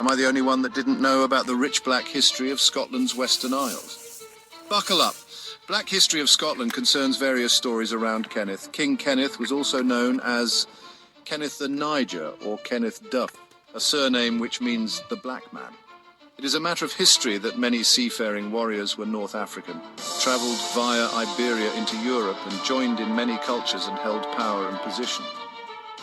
Am I the only one that didn't know about the rich black history of Scotland's Western Isles? Buckle up. Black history of Scotland concerns various stories around Kenneth. King Kenneth was also known as Kenneth the Niger or Kenneth Duff, a surname which means the black man. It is a matter of history that many seafaring warriors were North African, travelled via Iberia into Europe and joined in many cultures and held power and position.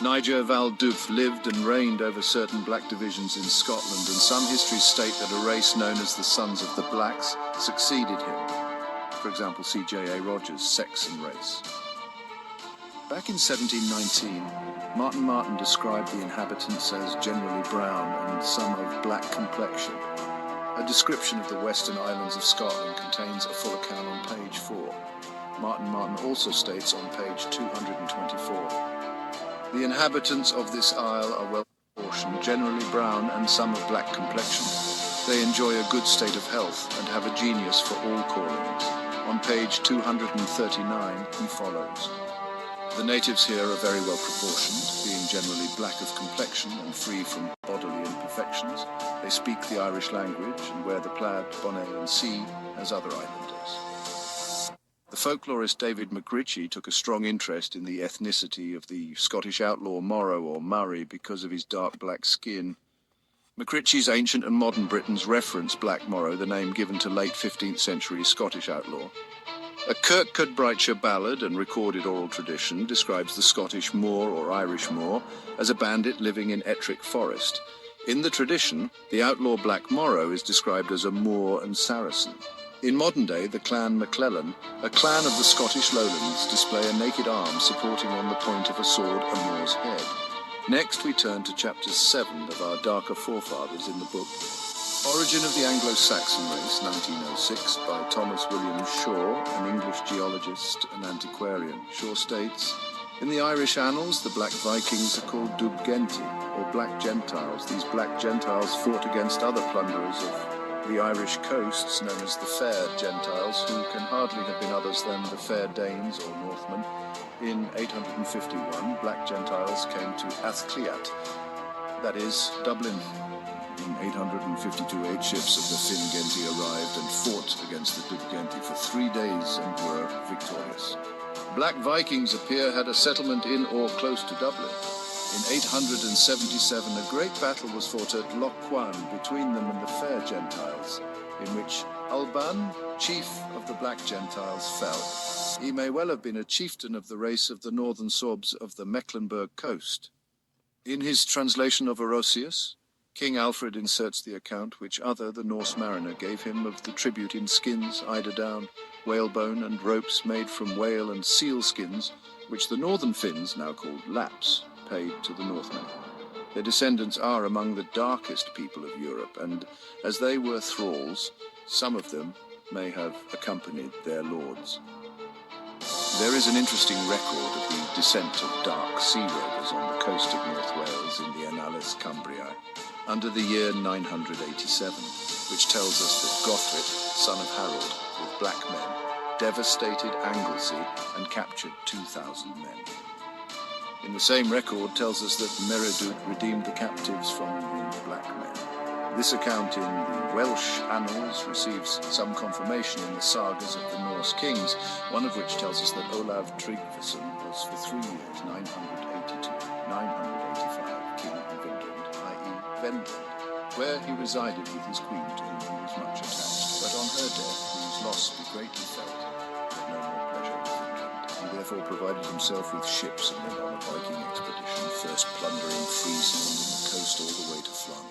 Niger Val Dubh lived and reigned over certain black divisions in Scotland, and some histories state that a race known as the Sons of the Blacks succeeded him. For example, see J.A. Rogers' Saxon race. Back in 1719, Martin described the inhabitants as generally brown and some of black complexion. A description of the Western Islands of Scotland contains a full account on page 4. Martin also states on page 224. The inhabitants of this isle are well proportioned, generally brown and some of black complexion. They enjoy a good state of health and have a genius for all callings. On page 239 and follows. The natives here are very well proportioned, being generally black of complexion and free from bodily imperfections. They speak the Irish language and wear the plaid, bonnet and C as other islanders. The folklorist David McRitchie took a strong interest in the ethnicity of the Scottish outlaw Morrow or Murray because of his dark black skin. McRitchie's Ancient and Modern Britons reference Black Morrow, the name given to late 15th century Scottish outlaw. A Kirkcudbrightshire ballad and recorded oral tradition describes the Scottish Moor or Irish Moor as a bandit living in Ettrick Forest. In the tradition, the outlaw Black Morrow is described as a Moor and Saracen. In modern day, the clan MacLellan, a clan of the Scottish lowlands, display a naked arm supporting on the point of a sword a Moor's head. Next, we turn to chapter 7 of our darker forefathers in the book Origin of the Anglo-Saxon Race, 1906, by Thomas William Shaw, an English geologist and antiquarian. Shaw states, in the Irish annals, the Black Vikings are called Dubh Genti, or Black Gentiles. These Black Gentiles fought against other plunderers of the Irish coasts, known as the Fair Gentiles, who can hardly have been others than the Fair Danes or Northmen. In 851, Black Gentiles came to Athcliat, that is, Dublin. In 852, 8 ships of the Finn Genti arrived and fought against the Dubh Genti for 3 days and were victorious. Black Vikings appear had a settlement in or close to Dublin. In 877, a great battle was fought at Loch Cuan between them and the Fair Gentiles, in which Alban, chief of the Black Gentiles, fell. He may well have been a chieftain of the race of the northern Sorbs of the Mecklenburg coast. In his translation of Orosius, King Alfred inserts the account which Other, the Norse mariner, gave him of the tribute in skins, eiderdown, whalebone, and ropes made from whale and seal skins, which the northern Finns, now called Lapps, paid to the Northmen. Their descendants are among the darkest people of Europe, and as they were thralls, some of them may have accompanied their lords. There is an interesting record of the descent of dark sea rovers on the coast of North Wales in the Annales Cumbriae, under the year 987, which tells us that Gothrit, son of Harold, with black men, devastated Anglesey and captured 2,000 men. In the same record tells us that Mereduc redeemed the captives from the black men. This account in the Welsh annals receives some confirmation in the sagas of the Norse kings, one of which tells us that Olav Tryggvason was for 3 years, 982, 985, king of Vinland, i.e. Vendland, where he resided with his queen, to whom he was much attached. But on her death, whose loss be greatly felt, had no more pleasure with Vinland. He therefore provided himself with ships and went on a Viking expedition, first plundering Friesland and the coast all the way to Flanders.